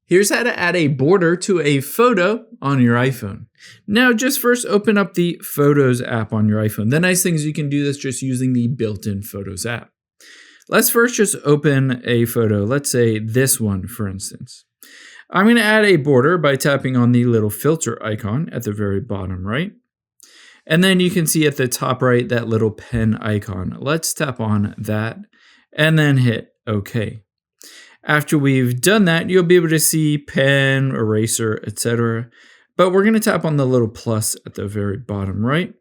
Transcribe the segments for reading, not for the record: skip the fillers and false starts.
Here's how to add a border to a photo on your iPhone. Now, just first open up the Photos app on your iPhone. The nice thing is you can do this just using the built-in Photos app. Let's first just open a photo. Let's say this one, for instance. I'm going to add a border by tapping on the little filter icon at the very bottom right. And then you can see at the top right that little pen icon. Let's tap on that and then hit OK. After we've done that, you'll be able to see pen, eraser, etc. But we're going to tap on the little plus at the very bottom right.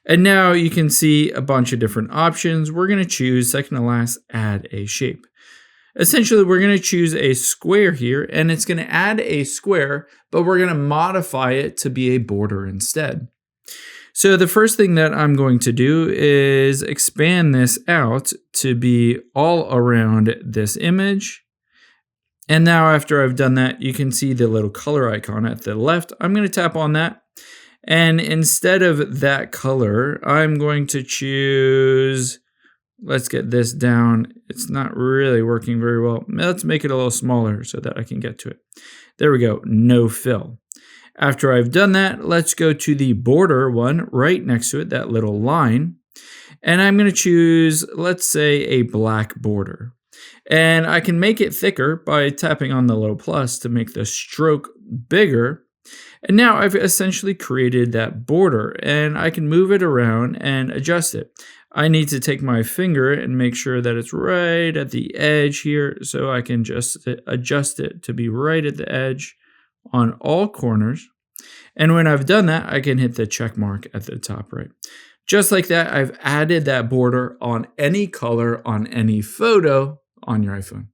And now you can see a bunch of different options. We're going to choose, second to last, add a shape. Essentially, we're going to choose a square here, and it's going to add a square, but we're going to modify it to be a border instead. So the first thing that I'm going to do is expand this out to be all around this image. And now after I've done that, you can see the little color icon at the left. I'm going to tap on that. And instead of that color, I'm going to choose, let's get this down. It's not really working very well. Let's make it a little smaller so that I can get to it. There we go, no fill. After I've done that, let's go to the border one right next to it, that little line. And I'm going to choose, let's say, a black border. And I can make it thicker by tapping on the little plus to make the stroke bigger. And now I've essentially created that border, and I can move it around and adjust it. I need to take my finger and make sure that it's right at the edge here, so I can just adjust it to be right at the edge on all corners. And when I've done that, I can hit the check mark at the top right. Just like that, I've added that border on any color on any photo on your iPhone.